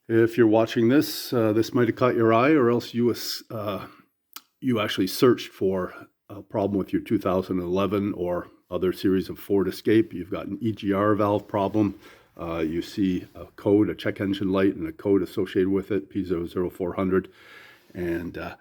If you're watching this, this might have caught your eye, or else you actually searched for a problem with your 2011 or other series of Ford Escape. You've got an EGR valve problem. You see a code, a check engine light, and a code associated with it, P00400. And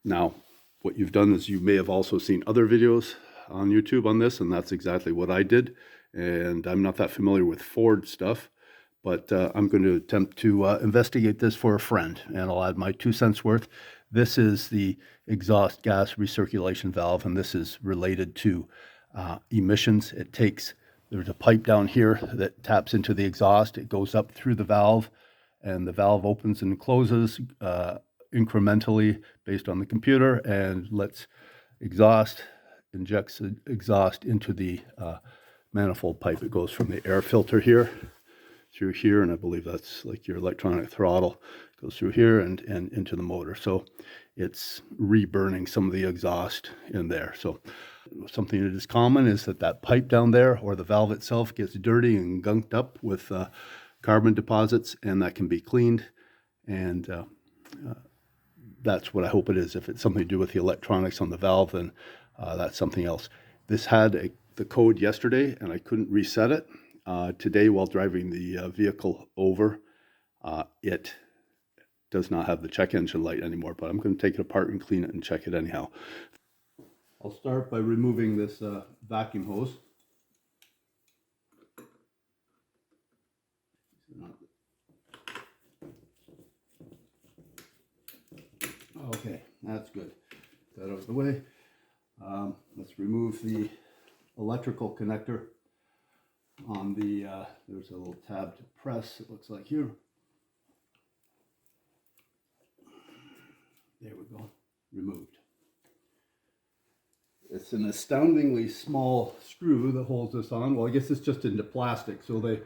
now what you've done is you may have also seen other videos on YouTube on this, and that's exactly what I did. And I'm not that familiar with Ford stuff, but I'm going to attempt to investigate this for a friend, and I'll add my 2 cents worth. This is the exhaust gas recirculation valve, and this is related to emissions. There's a pipe down here that taps into the exhaust. It goes up through the valve, and the valve opens and closes incrementally based on the computer, and injects exhaust into the manifold pipe. It goes from the air filter here through here, and I believe that's like your electronic throttle, goes through here and into the motor. So it's reburning some of the exhaust in there. So something that is common is that pipe down there, or the valve itself, gets dirty and gunked up with carbon deposits, and that can be cleaned. And that's what I hope it is. If it's something to do with the electronics on the valve, then that's something else. This had the code yesterday, and I couldn't reset it. Today, while driving the vehicle over, it does not have the check engine light anymore, but I'm going to take it apart and clean it and check it anyhow. I'll start by removing this vacuum hose. Okay, that's good. Get that out of the way. Let's remove the electrical connector on the, there's a little tab to press, it looks like here. There we go, removed. It's an astoundingly small screw that holds this on. Well, I guess it's just into plastic, so they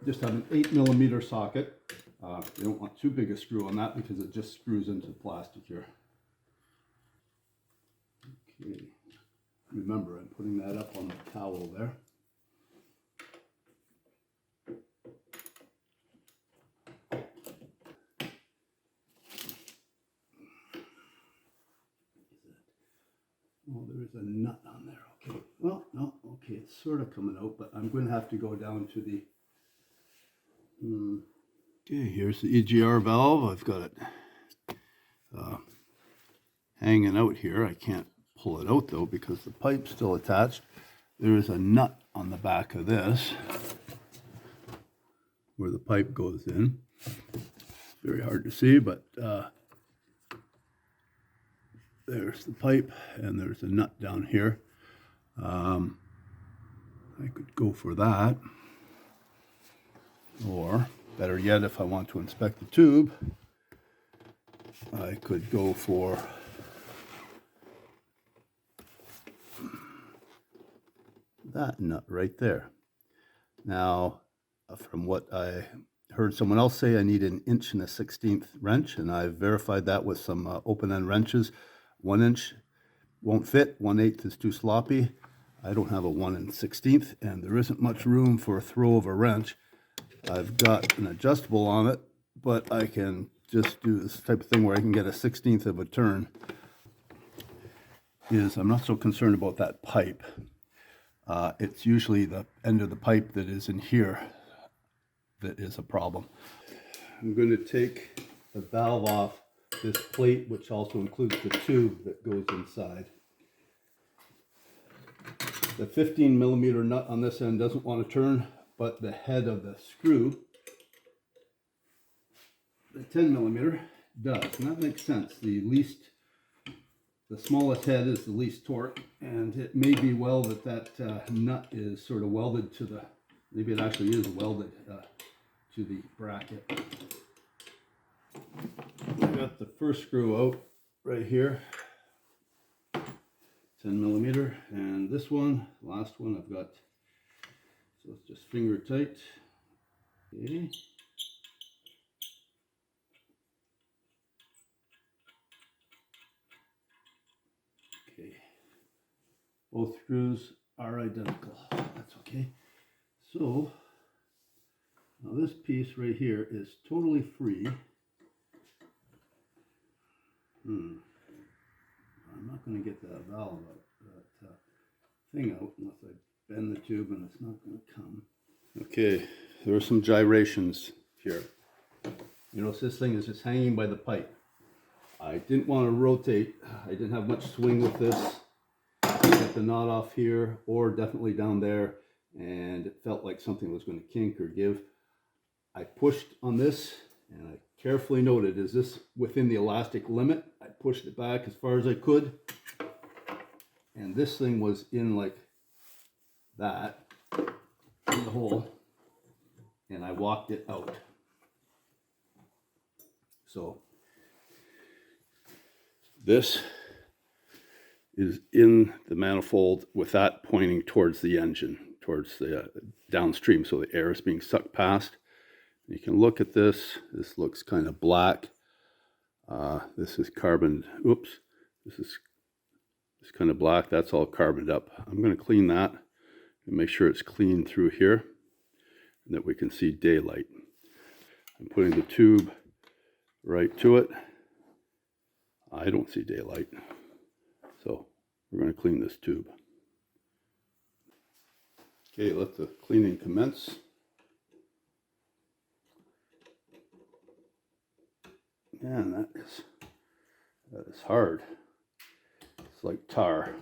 just have an 8mm socket. You don't want too big a screw on that because it just screws into the plastic here. Okay, remember, I'm putting that up on the towel there. Oh, there is a nut on there. Okay. Well, no. Okay, it's sort of coming out, but I'm going to have to go down to the. Okay, here's the EGR valve. I've got it hanging out here. I can't pull it out though because the pipe's still attached. There is a nut on the back of this where the pipe goes in. It's very hard to see, but there's the pipe, and there's a nut down here. I could go for that, or better yet, if I want to inspect the tube, I could go for that nut right there. Now, from what I heard someone else say, I need an 1 1/16" wrench, and I've verified that with some open-end wrenches. 1 inch won't fit, 1/8 is too sloppy. I don't have a 1 1/16, and there isn't much room for a throw of a wrench. I've got an adjustable on it, but I can just do this type of thing where I can get a 1/16 of a turn. I'm not so concerned about that pipe. It's usually the end of the pipe that is in here that is a problem. I'm going to take the valve off this plate, which also includes the tube that goes inside. The 15mm nut on this end doesn't want to turn, but the head of the screw, the 10mm, does, and that makes sense. The smallest head is the least torque, and it may be well that nut is sort of welded to the, maybe it actually is welded to the bracket. I got the first screw out right here, 10mm, and this one, last one I've got, so it's just finger tight. Okay. Okay, both screws are identical. That's okay. So Now this piece right here is totally free. I'm not going to get that valve out, that thing out, unless I bend the tube, and it's not going to come. Okay, there are some gyrations here. You notice this thing is just hanging by the pipe. I didn't want to rotate. I didn't have much swing with this. Get the knot off here, or definitely down there, and it felt like something was going to kink or give. I pushed on this, and I carefully noted, is this within the elastic limit? I pushed it back as far as I could, and this thing was in like that, in the hole, and I walked it out. So this is in the manifold with that pointing towards the engine, towards the downstream, so the air is being sucked past. You can look at this. This looks kind of black. This is carbon. Oops. This is kind of black. That's all carboned up. I'm going to clean that and make sure it's clean through here and that we can see daylight. I'm putting the tube right to it. I don't see daylight. So we're going to clean this tube. Okay, let the cleaning commence. Man, that is hard. It's like tar.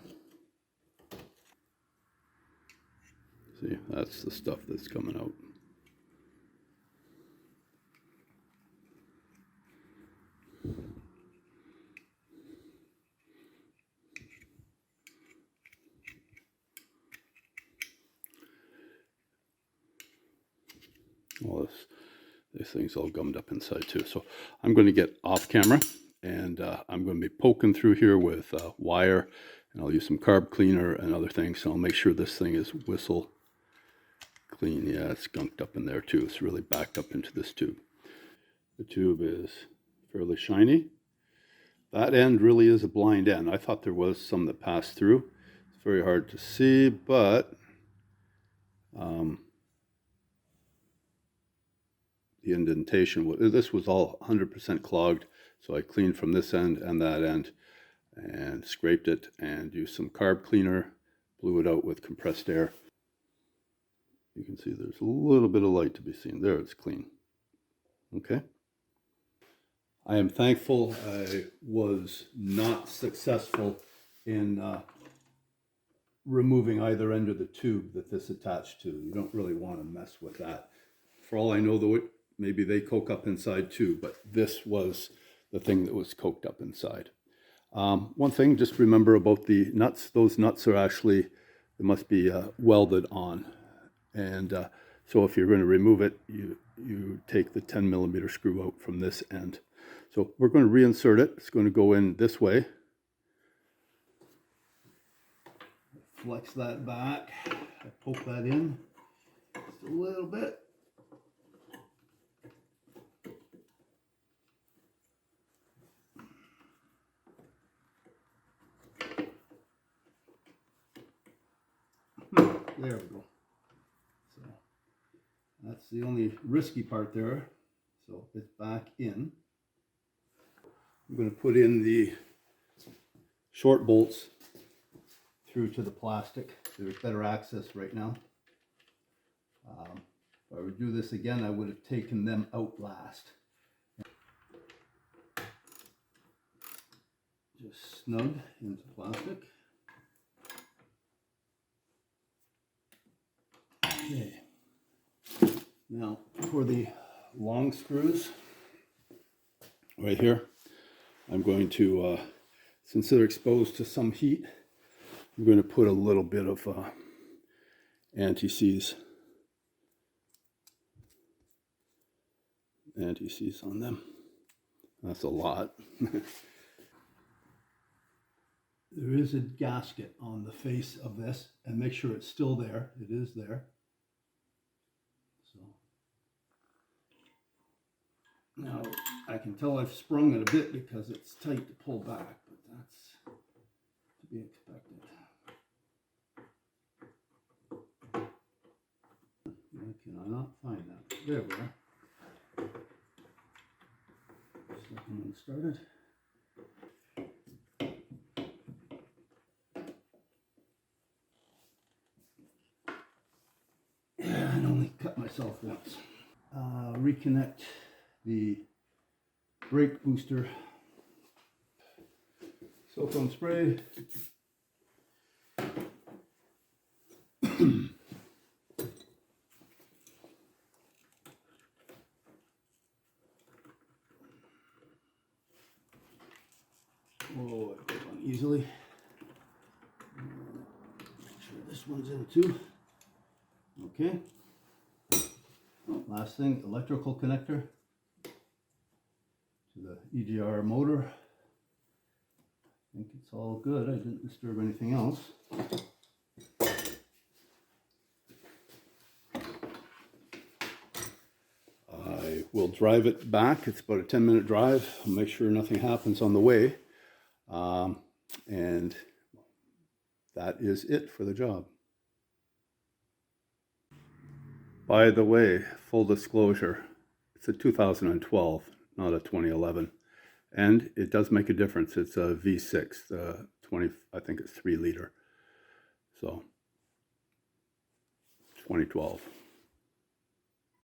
See, that's the stuff that's coming out. Well, this thing's all gummed up inside too. So I'm going to get off camera, and I'm going to be poking through here with wire, and I'll use some carb cleaner and other things. So I'll make sure this thing is whistle clean. Yeah, it's gunked up in there too. It's really backed up into this tube. The tube is fairly shiny. That end really is a blind end. I thought there was some that passed through. It's very hard to see, but the indentation, this was all 100% clogged, so I cleaned from this end and that end and scraped it and used some carb cleaner, blew it out with compressed air. You can see there's a little bit of light to be seen. There, it's clean. Okay. I am thankful I was not successful in removing either end of the tube that this attached to. You don't really want to mess with that. For all I know, though, maybe they coke up inside too, but this was the thing that was coked up inside. One thing, just remember about the nuts. Those nuts are actually, they must be welded on. And so if you're going to remove it, you take the 10 millimeter screw out from this end. So we're going to reinsert it. It's going to go in this way. Flex that back. I poke that in just a little bit. There we go. So that's the only risky part there. So it's back in. I'm going to put in the short bolts through to the plastic. There's better access right now. If I would do this again, I would have taken them out last. Just snug into plastic. Okay. Now for the long screws right here, I'm going to, since they're exposed to some heat, I'm going to put a little bit of anti-seize on them. That's a lot. There is a gasket on the face of this, and make sure it's still there. It is there. So now I can tell I've sprung it a bit because it's tight to pull back, but that's to be expected. Why can I not find that? There we are. Second one started. Yeah, I only cut myself once. Reconnect the brake booster. Silicone spray. Oh, it goes on easily. Make sure this one's in too. Okay. Last thing, electrical connector to the EGR motor. I think it's all good. I didn't disturb anything else. I will drive it back. It's about a 10-minute drive. I'll make sure nothing happens on the way. And that is it for the job. By the way, full disclosure, it's a 2012, not a 2011. And it does make a difference. It's a V6, 20, I think it's 3 liter. So, 2012.